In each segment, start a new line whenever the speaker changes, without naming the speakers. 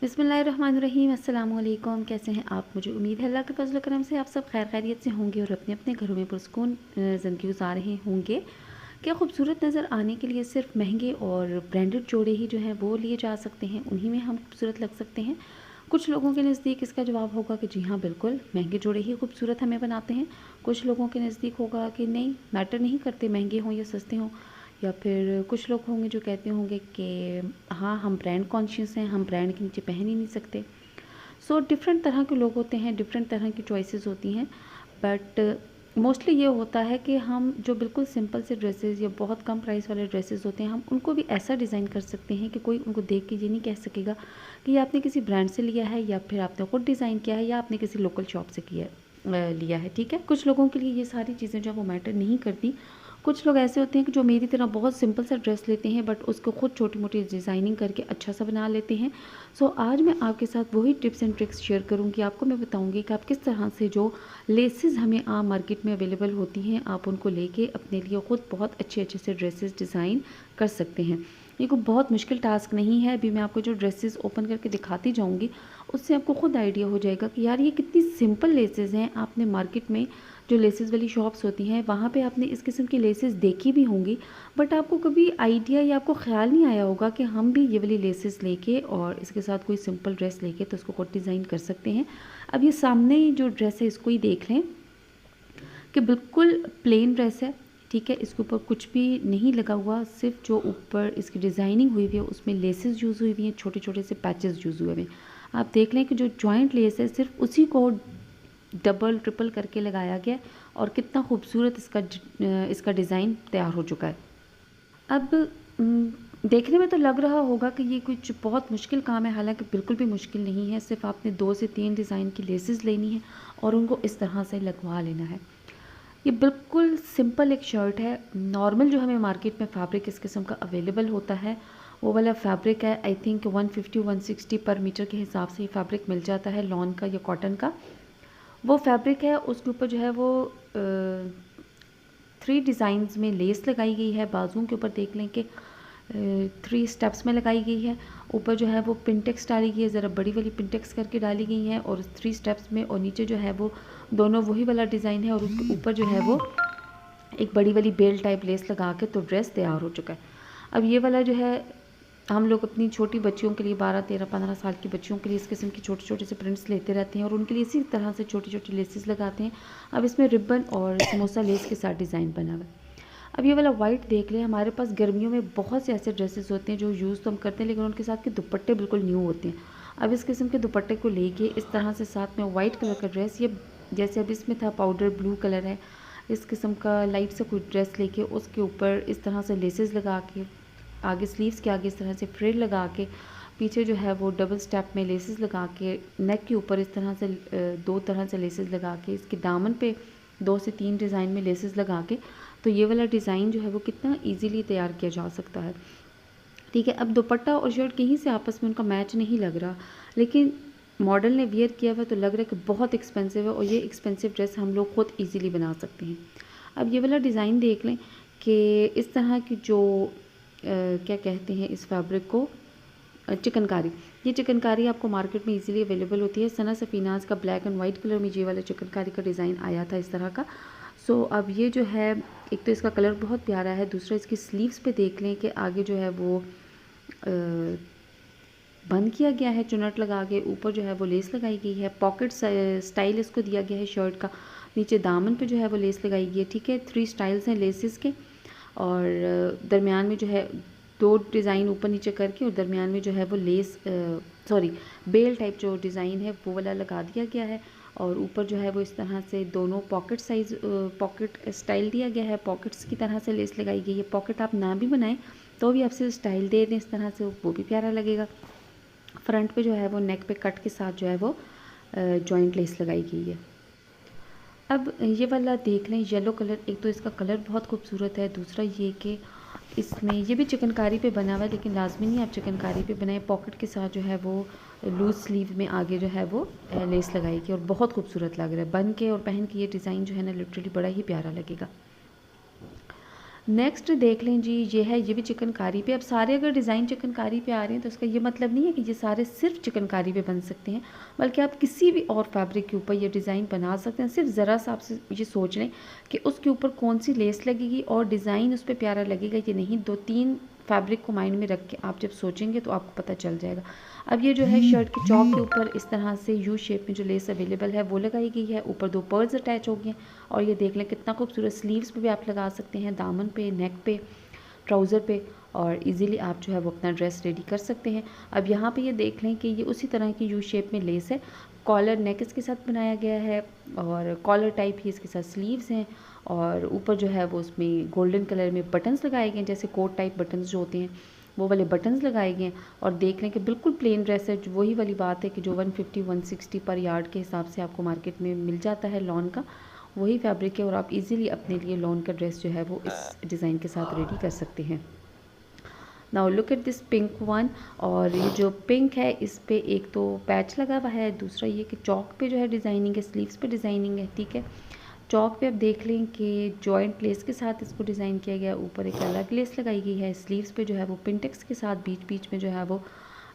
बिस्मिल्लाहिर्रहमानिर्रहीम। अस्सलाम वालेकुम। कैसे हैं आप? मुझे उम्मीद है अल्लाह के फजल करम से आप सब खैर खैरियत से होंगे और अपने अपने घरों में पुरसकून ज़िंदगी गुजार रहे होंगे। क्या खूबसूरत नज़र आने के लिए सिर्फ महंगे और ब्रांडेड जोड़े ही जो हैं वो लिए जा सकते हैं, उन्हीं में हम खूबसूरत लग सकते हैं? कुछ लोगों के नज़दीक इसका जवाब होगा कि जी हाँ बिल्कुल, महंगे जोड़े ही खूबसूरत हमें बनाते हैं। कुछ लोगों के नज़दीक होगा कि नहीं, मैटर नहीं करते महंगे हों या सस्ते हों। या फिर कुछ लोग होंगे जो कहते होंगे कि हाँ, हम ब्रांड कॉन्शियस हैं, हम ब्रांड के नीचे पहन ही नहीं सकते। सो डिफरेंट तरह के लोग होते हैं, डिफरेंट तरह की चॉइसेस होती हैं। बट मोस्टली ये होता है कि हम जो बिल्कुल सिंपल से ड्रेसेस या बहुत कम प्राइस वाले ड्रेसेस होते हैं, हम उनको भी ऐसा डिज़ाइन कर सकते हैं कि कोई उनको देख के ये नहीं कह सकेगा कि ये आपने किसी ब्रांड से लिया है या फिर आपने खुद डिज़ाइन किया है या आपने किसी लोकल शॉप से लिया है। ठीक है, कुछ लोगों के लिए ये सारी चीज़ें जो वो मैटर नहीं करती। कुछ लोग ऐसे होते हैं कि जो मेरी तरह बहुत सिंपल सा ड्रेस लेते हैं बट उसको खुद छोटी मोटी डिज़ाइनिंग करके अच्छा सा बना लेते हैं। सो आज मैं आपके साथ वही टिप्स एंड ट्रिक्स शेयर करूंगी। आपको मैं बताऊंगी कि आप किस तरह से जो लेसेस हमें आम मार्केट में अवेलेबल होती हैं, आप उनको लेके अपने लिए खुद बहुत अच्छे अच्छे से ड्रेसेस डिज़ाइन कर सकते हैं। ये कोई बहुत मुश्किल टास्क नहीं है। अभी मैं आपको जो ड्रेसेस ओपन करके दिखाती जाऊंगी उससे आपको खुद आइडिया हो जाएगा कि यार ये कितनी सिंपल लेसेस हैं। आपने मार्केट में जो लेसेस वाली शॉप्स होती हैं वहाँ पे आपने इस किस्म की लेसेस देखी भी होंगी, बट आपको कभी आइडिया या आपको ख़्याल नहीं आया होगा कि हम भी ये वाली लेसेस लेके और इसके साथ कोई सिंपल ड्रेस लेके तो उसको खुद डिज़ाइन कर सकते हैं। अब ये सामने जो ड्रेस है इसको ही देख लें कि बिल्कुल प्लेन ड्रेस है। ठीक है, इसके ऊपर कुछ भी नहीं लगा हुआ, सिर्फ जो ऊपर इसकी डिज़ाइनिंग हुई हुई है उसमें लेसेस यूज़ हुई हुई हैं, छोटे छोटे से पैचेस यूज़ हुए हुए हैं। आप देख लें कि जो जॉइंट लेस है सिर्फ उसी को डबल ट्रिपल करके लगाया गया और कितना खूबसूरत इसका डिज़ाइन तैयार हो चुका है। अब देखने में तो लग रहा होगा कि ये कुछ बहुत मुश्किल काम है, हालांकि बिल्कुल भी मुश्किल नहीं है। सिर्फ आपने 2 से 3 डिज़ाइन की लेसेस लेनी है और उनको इस तरह से लगवा लेना है। ये बिल्कुल सिंपल एक शर्ट है। नॉर्मल जो हमें मार्केट में फैब्रिक इस किस्म का अवेलेबल होता है वो वाला फैब्रिक है। आई थिंक 150-160 पर मीटर के हिसाब से ये फैब्रिक मिल जाता है, लॉन का या कॉटन का वो फैब्रिक है। उसके ऊपर जो है वो 3 डिज़ाइंस में लेस लगाई गई है। बाजुओं के ऊपर देख लें कि 3 स्टेप्स में लगाई गई है। ऊपर जो है वो पिनटेक्स डाली गई है, ज़रा बड़ी वाली पिनटेक्स करके डाली गई हैं और 3 स्टेप्स में, और नीचे जो है वो दोनों वही वाला डिज़ाइन है और उसके ऊपर जो है वो एक बड़ी वाली बेल टाइप लेस लगा के तो ड्रेस तैयार हो चुका है। अब ये वाला जो है हम लोग अपनी छोटी बच्चियों के लिए 12, 13, 15 साल की बच्चियों के लिए इस किस्म की छोटे छोटे से प्रिंट्स लेते रहते हैं और उनके लिए इसी तरह से छोटी छोटी लेसेस लगाते हैं। अब इसमें रिबन और समोसा लेस के साथ डिज़ाइन बना हुआ है। अब ये वाला वाइट देख लें, हमारे पास गर्मियों में बहुत से ऐसे ड्रेसेस होते हैं जो यूज़ तो हम करते हैं लेकिन उनके साथ के दुपट्टे बिल्कुल न्यू होते हैं। अब इस किस्म के दुपट्टे को लेके इस तरह से साथ में वाइट कलर का ड्रेस, ये जैसे अब इसमें था पाउडर ब्लू कलर है, इस किस्म का लाइट सा कोई ड्रेस लेके उसके ऊपर इस तरह से लेसेस लगा के आगे स्लीव्स के आगे इस तरह से फ्रिल लगा के पीछे जो है वो डबल स्टेप में लेसेस लगा के नेक के ऊपर इस तरह से 2 तरह से लेसेस लगा के इसके दामन पे 2 से 3 डिज़ाइन में लेसेस लगा के तो ये वाला डिज़ाइन जो है वो कितना इजीली तैयार किया जा सकता है। ठीक है, अब दुपट्टा और शर्ट कहीं से आपस में उनका मैच नहीं लग रहा, लेकिन मॉडल ने वियर किया हुआ तो लग रहा है कि बहुत एक्सपेंसिव है और ये एक्सपेंसिव ड्रेस हम लोग खुद ईज़िली बना सकते हैं। अब ये वाला डिज़ाइन देख लें कि इस तरह की जो क्या कहते हैं इस फैब्रिक को, चिकनकारी। ये चिकनकारी आपको मार्केट में इजीली अवेलेबल होती है। सना सफीनाज का ब्लैक एंड वाइट कलर में ये वाला चिकनकारी का डिज़ाइन आया था इस तरह का। सो अब ये जो है एक तो इसका कलर बहुत प्यारा है, दूसरा इसकी स्लीव्स पे देख लें कि आगे जो है वो बंद किया गया है चुनट लगा के, ऊपर जो है वो लेस लगाई गई है, पॉकेट स्टाइल इसको दिया गया है शर्ट का, नीचे दामन पे जो है वो लेस लगाई गई है। ठीक है, 3 स्टाइल्स हैं लेसेस के और दरमियान में जो है 2 डिज़ाइन ऊपर नीचे करके और दरमियान में जो है वो लेस बेल टाइप जो डिज़ाइन है वो वाला लगा दिया गया है और ऊपर जो है वो इस तरह से दोनों पॉकेट साइज़ पॉकेट स्टाइल दिया गया है, पॉकेट्स की तरह से लेस लगाई गई है। पॉकेट आप ना भी बनाएं तो भी आपसे स्टाइल दे दें इस तरह से, वो भी प्यारा लगेगा। फ्रंट पे जो है वो नेक पे कट के साथ जो है वो जॉइंट लेस लगाई गई है। अब ये वाला देख लें येलो कलर, एक तो इसका कलर बहुत खूबसूरत है, दूसरा ये कि इसमें ये भी चिकनकारी पे बना हुआ है लेकिन लाजमी नहीं आप चिकनकारी पे बनाएं। पॉकेट के साथ जो है वो लूज स्लीव में आगे जो है वो लेस लगाएगी और बहुत खूबसूरत लग रहा है बन के और पहन के। ये डिज़ाइन जो है ना लिटरली बड़ा ही प्यारा लगेगा। नेक्स्ट देख लें जी, ये है, ये भी चिकनकारी पे। अब सारे अगर डिज़ाइन चिकनकारी पे आ रहे हैं तो इसका ये मतलब नहीं है कि ये सारे सिर्फ चिकनकारी पे बन सकते हैं, बल्कि आप किसी भी और फैब्रिक के ऊपर ये डिज़ाइन बना सकते हैं। सिर्फ ज़रा सा आपसे ये सोच लें कि उसके ऊपर कौन सी लेस लगेगी और डिज़ाइन उस पर प्यारा लगेगा या नहीं। 2-3 फैब्रिक को माइंड में रख के आप जब सोचेंगे तो आपको पता चल जाएगा। अब ये जो है शर्ट के चौक के ऊपर इस तरह से यू शेप में जो लेस अवेलेबल है वो लगाई गई है। ऊपर 2 पर्ल्स अटैच हो गए हैं और ये देख लें कितना खूबसूरत। स्लीव्स पे भी आप लगा सकते हैं, दामन पे, नेक पे, ट्राउज़र पे, और इजीली आप जो है वो अपना ड्रेस रेडी कर सकते हैं। अब यहाँ पे ये देख लें कि ये उसी तरह की यू शेप में लेस है। कॉलर नेक इसके साथ बनाया गया है और कॉलर टाइप ही इसके साथ स्लीव्स हैं, और ऊपर जो है वो उसमें गोल्डन कलर में बटन्स लगाए गए हैं, जैसे कोट टाइप बटन्स जो होते हैं वो वाले बटन्स लगाए गए हैं। और देख लें कि बिल्कुल प्लेन ड्रेस है, जो वही वाली बात है कि जो 150-160 पर यार्ड के हिसाब से आपको मार्केट में मिल जाता है लॉन का, वही फैब्रिक है और आप इजीली अपने लिए लॉन का ड्रेस जो है वो इस डिज़ाइन के साथ रेडी कर सकते हैं। Now look at this pink one. और ये जो पिंक है इस पे एक तो पैच लगा हुआ है, दूसरा ये कि चौक पे जो है डिज़ाइनिंग है, स्लीव्स पे डिज़ाइनिंग है, ठीक है। चौक पे आप देख लें कि जॉइंट लेस के साथ इसको डिज़ाइन किया गया है, ऊपर एक अलग लेस लगाई गई है। स्लीव्स पे जो है वो पिंटेक्स के साथ बीच बीच में जो है वो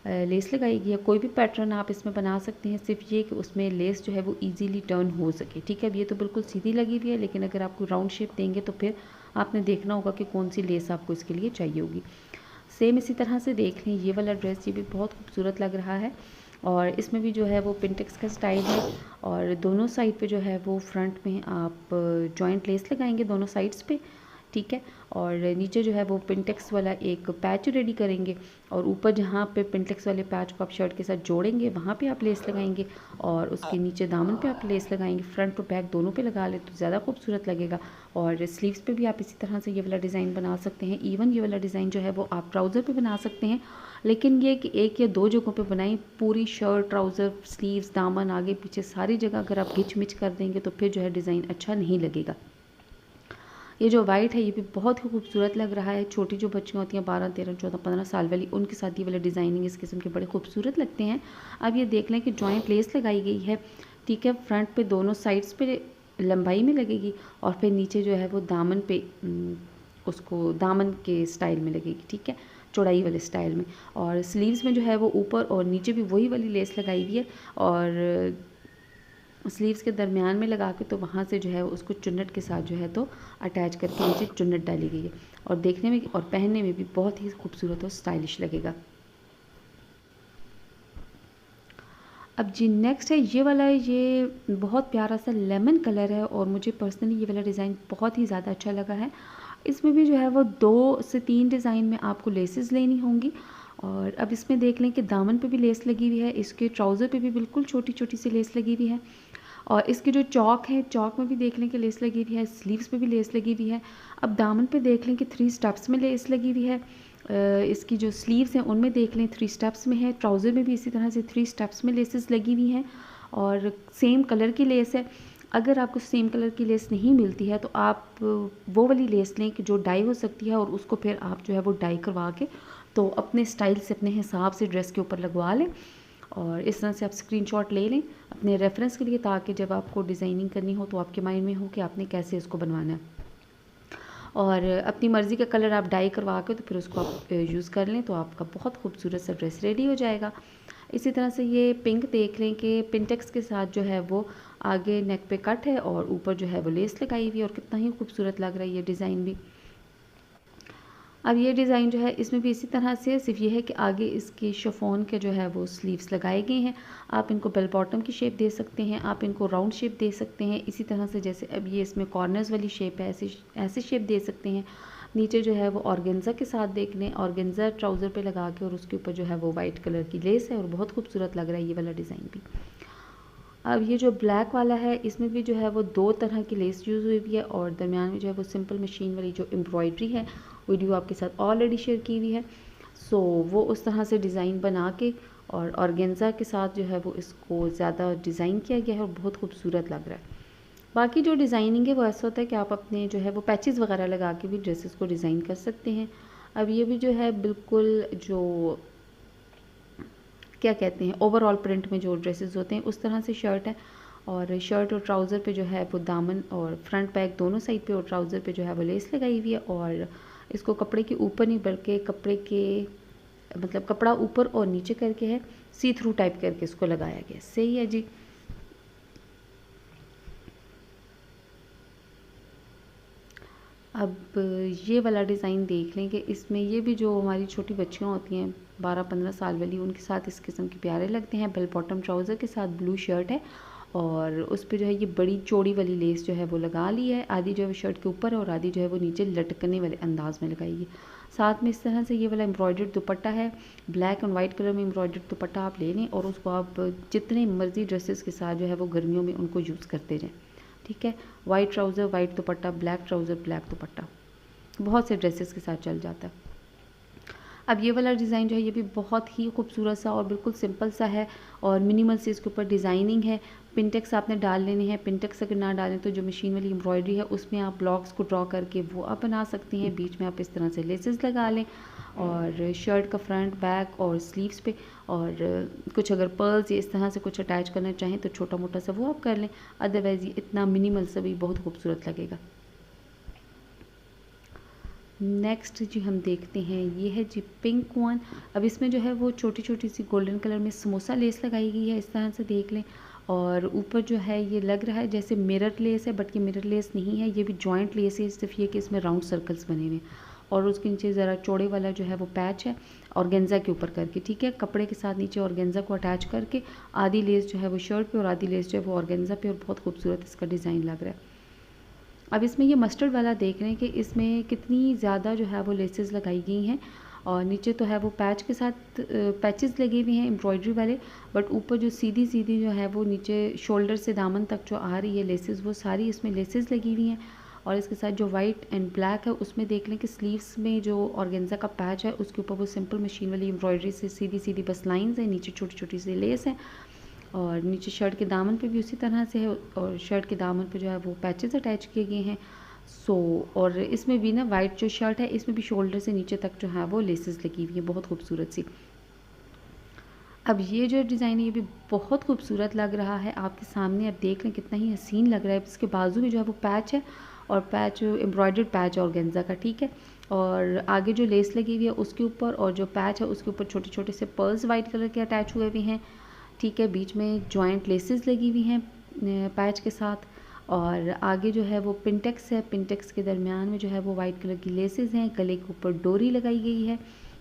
लेस लगाई गई है। कोई भी पैटर्न आप इसमें बना सकते हैं, सिर्फ ये कि उसमें लेस जो है वो इजीली टर्न हो सके, ठीक है। अब ये तो बिल्कुल सीधी लगी हुई है, लेकिन अगर आपको राउंड शेप देंगे तो फिर आपने देखना होगा कि कौन सी लेस आपको इसके लिए चाहिए होगी। सेम इसी तरह से देख लें ये वाला ड्रेस, ये भी बहुत खूबसूरत लग रहा है और इसमें भी जो है वो पिंटेक्स का स्टाइल है और दोनों साइड पे जो है वो फ्रंट में आप जॉइंट लेस लगाएंगे दोनों साइड्स पे, ठीक है। और नीचे जो है वो पिंटेक्स वाला एक पैच रेडी करेंगे और ऊपर जहाँ पे पिंटेक्स वाले पैच को आप शर्ट के साथ जोड़ेंगे वहाँ पे आप लेस लगाएंगे और उसके नीचे दामन पे आप लेस लगाएंगे। फ्रंट और बैक दोनों पे लगा ले तो ज़्यादा खूबसूरत लगेगा। और स्लीव्स पे भी आप इसी तरह से ये वाला डिज़ाइन बना सकते हैं। इवन ये वाला डिज़ाइन जो है वो आप ट्राउज़र पे बना सकते हैं, लेकिन ये कि एक या दो जगहों पे बनाएं। पूरी शर्ट, ट्राउज़र, स्लीव्स, दामन, आगे पीछे सारी जगह अगर आप घिच मिच कर देंगे तो फिर जो है डिज़ाइन अच्छा नहीं लगेगा। ये जो वाइट है ये भी बहुत ही खूबसूरत लग रहा है। छोटी जो बच्चियाँ होती हैं 12, 13, 14, 15 साल वाली, उनके साथ ये वाले डिज़ाइनिंग इस किस्म के बड़े खूबसूरत लगते हैं। अब ये देख लें कि जॉइंट लेस लगाई गई है, ठीक है। फ्रंट पे दोनों साइड्स पे लंबाई में लगेगी और फिर नीचे जो है वो दामन पे उसको दामन के स्टाइल में लगेगी, ठीक है, चौड़ाई वाले स्टाइल में। और स्लीव्स में जो है वो ऊपर और नीचे भी वही वाली लेस लगाई हुई है और स्लीव्स के दरमियान में लगा के तो वहाँ से जो है उसको चुन्नट के साथ जो है तो अटैच करके नीचे चुन्नट डाली गई है और देखने में और पहनने में भी बहुत ही खूबसूरत और स्टाइलिश लगेगा। अब जी नेक्स्ट है ये वाला, ये बहुत प्यारा सा लेमन कलर है और मुझे पर्सनली ये वाला डिज़ाइन बहुत ही ज़्यादा अच्छा लगा है। इसमें भी जो है वो 2 से 3 डिज़ाइन में आपको लेसेस लेनी होंगी। और अब इसमें देख लें कि दामन पे भी लेस लगी हुई है, इसके ट्राउज़र पे भी बिल्कुल छोटी छोटी सी लेस लगी हुई है और इसके जो चौक है, चौक में भी देख लें कि लेस लगी हुई है, स्लीव्स पे भी लेस लगी हुई है। अब दामन पे देख लें कि 3 स्टेप्स में लेस लगी हुई है। इसकी जो स्लीव्स हैं उनमें देख लें 3 स्टेप्स में है। ट्राउज़र में भी इसी तरह से 3 स्टेप्स में लेसेस लगी हुई हैं और सेम कलर की लेस है। अगर आपको सेम कलर की लेस नहीं मिलती है तो आप वो वाली लेस लें कि जो डाई हो सकती है और उसको फिर आप जो है वो डाई करवा के तो अपने स्टाइल से, अपने हिसाब से ड्रेस के ऊपर लगवा लें और इस तरह से आप स्क्रीनशॉट ले लें अपने रेफरेंस के लिए, ताकि जब आपको डिज़ाइनिंग करनी हो तो आपके माइंड में हो कि आपने कैसे इसको बनवाना है। और अपनी मर्ज़ी का कलर आप डाई करवा के तो फिर उसको आप यूज़ कर लें तो आपका बहुत खूबसूरत सा ड्रेस रेडी हो जाएगा। इसी तरह से ये पिंक देख लें कि पिंटेक्स के साथ जो है वो आगे नेक पे कट है और ऊपर जो है वो लेस लगाई हुई है और कितना ही खूबसूरत लग रहा है ये डिज़ाइन भी। अब ये डिज़ाइन जो है इसमें भी इसी तरह से, सिर्फ ये है कि आगे इसके शिफॉन के जो है वो स्लीव्स लगाए गए हैं। आप इनको बेल बॉटम की शेप दे सकते हैं, आप इनको राउंड शेप दे सकते हैं। इसी तरह से जैसे अब ये इसमें कॉर्नर्स वाली शेप है, ऐसे शेप दे सकते हैं। नीचे जो है वो ऑर्गेन्जा के साथ देख लें, ऑर्गेन्जा ट्राउज़र पे लगा के और उसके ऊपर जो है वो वाइट कलर की लेस है और बहुत खूबसूरत लग रहा है ये वाला डिज़ाइन भी। अब ये जो ब्लैक वाला है इसमें भी जो है वो 2 तरह की लेस यूज़ हुई है और दरमियान में जो है वो सिंपल मशीन वाली जो एम्ब्रॉयडरी है, वीडियो आपके साथ ऑलरेडी शेयर की हुई है। सो वो उस तरह से डिज़ाइन बना के और ऑर्गेन्जा के साथ जो है वो इसको ज़्यादा डिज़ाइन किया गया है और बहुत खूबसूरत लग रहा है। बाकी जो डिज़ाइनिंग है वो ऐसा होता है कि आप अपने जो है वो पैचेस वगैरह लगा के भी ड्रेसेस को डिज़ाइन कर सकते हैं। अब ये भी जो है बिल्कुल जो क्या कहते हैं ओवरऑल प्रिंट में जो ड्रेसेस होते हैं उस तरह से शर्ट है और शर्ट और ट्राउज़र पे जो है वो दामन और फ्रंट बैक दोनों साइड पे और ट्राउज़र पे जो है वो लेस लगाई हुई है। और इसको कपड़े के ऊपर नहीं बल्कि कपड़े के मतलब कपड़ा ऊपर और नीचे करके है, सी थ्रू टाइप करके इसको लगाया गया। सही है जी। अब ये वाला डिज़ाइन देख लें कि इसमें ये भी जो हमारी छोटी बच्चियाँ होती हैं 12-15 साल वाली, उनके साथ इस किस्म के प्यारे लगते हैं। बेल बॉटम ट्राउज़र के साथ ब्लू शर्ट है और उस पे जो है ये बड़ी चौड़ी वाली लेस जो है वो लगा ली है। आधी जो है वो शर्ट के ऊपर है और आधी जो है वो नीचे लटकने वाले अंदाज में लगाई है। साथ में इस तरह से ये वाला एम्ब्रॉयडर्ड दुपट्टा है, ब्लैक एंड वाइट कलर में एम्ब्रॉयडर्ड दुपट्टा आप ले लें और उसको आप जितने मर्जी ड्रेसेस के साथ जो है वो गर्मियों में उनको यूज़ करते रहें। ठीक है, वाइट ट्राउज़र वाइट दुपट्टा, ब्लैक ट्राउज़र ब्लैक दुपट्टा, बहुत से ड्रेसेस के साथ चल जाता है। अब ये वाला डिज़ाइन जो है ये भी बहुत ही खूबसूरत सा और बिल्कुल सिंपल सा है और मिनिमल से इसके ऊपर डिज़ाइनिंग है। पिनटेक्स आपने डाल लेने हैं। पिनटेक्स अगर ना डालें तो जो मशीन वाली एम्ब्रॉयडरी है उसमें आप ब्लॉक्स को ड्रॉ करके वो आप बना सकती हैं। बीच में आप इस तरह से लेसेस लगा लें और शर्ट का फ्रंट बैक और स्लीव्स पे और कुछ अगर पर्ल्स या इस तरह से कुछ अटैच करना चाहें तो छोटा मोटा सा वो आप कर लें। अदरवाइज़ ये इतना मिनिमल सा भी बहुत खूबसूरत लगेगा। नेक्स्ट जी हम देखते हैं, ये है जी पिंक वन। अब इसमें जो है वो छोटी छोटी सी गोल्डन कलर में समोसा लेस लगाई गई है, इस तरह से देख लें। और ऊपर जो है ये लग रहा है जैसे मिरर लेस है, बट ये मिरर लेस नहीं है, ये भी जॉइंट लेस है। सिर्फ ये कि इसमें राउंड सर्कल्स बने हुए हैं और उसके नीचे ज़रा चौड़े वाला जो है वो पैच है ऑर्गेन्जा के ऊपर करके। ठीक है, कपड़े के साथ नीचे ऑर्गेन्जा को अटैच करके आधी लेस जो है वो शर्ट पे और आधी लेस जो है वो ऑर्गेन्जा पे और बहुत खूबसूरत इसका डिज़ाइन लग रहा है। अब इसमें ये मस्टर्ड वाला देख रहे हैं कि इसमें कितनी ज़्यादा जो है वो लेसेस लगाई गई हैं और नीचे तो है वो पैच के साथ पैचेस लगे हुए हैं एम्ब्रॉयडरी वाले, बट ऊपर जो सीधी सीधी जो है वो नीचे शोल्डर से दामन तक जो आ रही है लेसेस वो सारी इसमें लेसेस लगी हुई हैं। और इसके साथ जो वाइट एंड ब्लैक है उसमें देख लें कि स्लीव्स में जो ऑर्गेन्जा का पैच है उसके ऊपर वो सिंपल मशीन वाली एम्ब्रॉयडरी से सीधी सीधी बस लाइन्स हैं, नीचे छोटी छोटी सी लेस है और नीचे शर्ट के दामन पे भी उसी तरह से है और शर्ट के दामन पे जो है वो पैचेस अटैच किए गए हैं। और इसमें भी ना वाइट जो शर्ट है इसमें भी शोल्डर से नीचे तक जो है वो लेसेस लगी हुई है, बहुत खूबसूरत सी। अब ये जो डिज़ाइन है ये भी बहुत खूबसूरत लग रहा है आपके सामने, आप देख लें कितना ही हसीन लग रहा है। इसके बाजू में जो है वो पैच है और पैच एम्ब्रॉयडर्ड पैच ऑर्गेन्जा का। ठीक है, और आगे जो लेस लगी हुई है उसके ऊपर और जो पैच है उसके ऊपर छोटे छोटे से पर्ल्स वाइट कलर के अटैच हुए हुए हैं। ठीक है, बीच में जॉइंट लेसेस लगी हुई हैं पैच के साथ और आगे जो है वो पिनटेक्स है, पिनटेक्स के दरमियान में जो है वो वाइट कलर की लेसेस हैं, गले के ऊपर डोरी लगाई गई है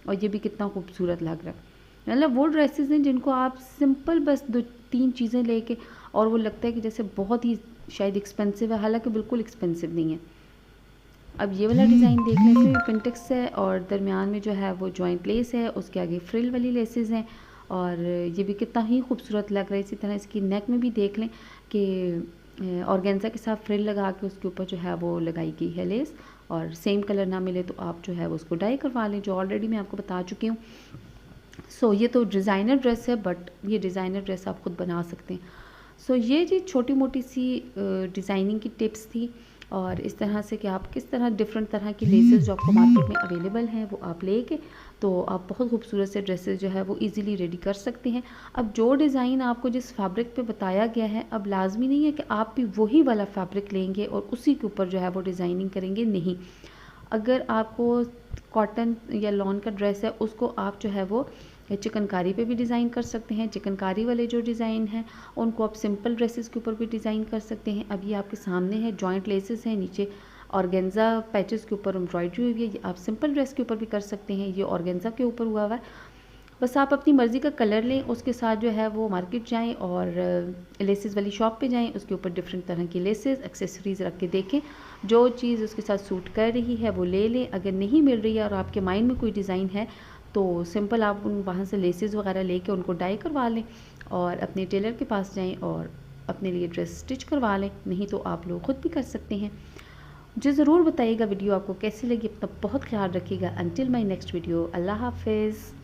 और ये भी कितना खूबसूरत लग रहा है। मतलब वो ड्रेसेस हैं जिनको आप सिंपल बस 2-3 चीज़ें लेके और वो लगता है कि जैसे बहुत ही शायद एक्सपेंसिव है, हालांकि बिल्कुल एक्सपेंसिव नहीं है। अब ये वाला डिज़ाइन देख लें, इसमें पिनटेक्स है और दरमियान में जो है वो जॉइंट लेस है, उसके आगे फ्रिल वाली लेसेस हैं और ये भी कितना ही खूबसूरत लग रहा है। इसी तरह इसकी नेक में भी देख लें कि ऑर्गेन्जा के साथ फ्रिल लगा के उसके ऊपर जो है वो लगाई गई है लेस और सेम कलर ना मिले तो आप जो है वो उसको डाई करवा लें, जो ऑलरेडी मैं आपको बता चुकी हूँ। ये तो डिज़ाइनर ड्रेस है, बट ये डिज़ाइनर ड्रेस आप खुद बना सकते हैं। ये जी छोटी मोटी सी डिज़ाइनिंग की टिप्स थी और इस तरह से कि आप किस तरह डिफरेंट तरह की लेसेस जो आपको मार्केट में अवेलेबल हैं वो आप लेके तो आप बहुत खूबसूरत से ड्रेसेस जो है वो इजीली रेडी कर सकते हैं। अब जो डिज़ाइन आपको जिस फैब्रिक पे बताया गया है, अब लाजमी नहीं है कि आप भी वही वाला फैब्रिक लेंगे और उसी के ऊपर जो है वो डिज़ाइनिंग करेंगे, नहीं। अगर आपको कॉटन या लॉन का ड्रेस है उसको आप जो है वो चिकनकारी पे भी डिज़ाइन कर सकते हैं। चिकनकारी वाले जो डिज़ाइन हैं उनको आप सिंपल ड्रेसेस के ऊपर भी डिज़ाइन कर सकते हैं। अब ये आपके सामने है, जॉइंट लेसेस हैं, नीचे ऑर्गेन्जा पैचेस के ऊपर एम्ब्रॉयडरी हुई है, ये आप सिंपल ड्रेस के ऊपर भी कर सकते हैं। ये ऑर्गेन्जा के ऊपर हुआ हुआ है, बस आप अपनी मर्ज़ी का कलर लें, उसके साथ जो है वो मार्केट जाएं और लेसेस वाली शॉप पे जाएं, उसके ऊपर डिफरेंट तरह की लेसेस एक्सेसरीज़ रख के देखें, जो चीज़ उसके साथ सूट कर रही है वो ले लें। अगर नहीं मिल रही है और आपके माइंड में कोई डिज़ाइन है तो सिंपल आप वहाँ से लेसेस वगैरह लेके उनको डाई करवा लें और अपने टेलर के पास जाएं और अपने लिए ड्रेस स्टिच करवा लें, नहीं तो आप लोग ख़ुद भी कर सकते हैं। मुझे ज़रूर बताइएगा वीडियो आपको कैसी लगी, अपना बहुत ख्याल रखिएगा। अंटिल माय नेक्स्ट वीडियो, अल्लाह हाफिज़।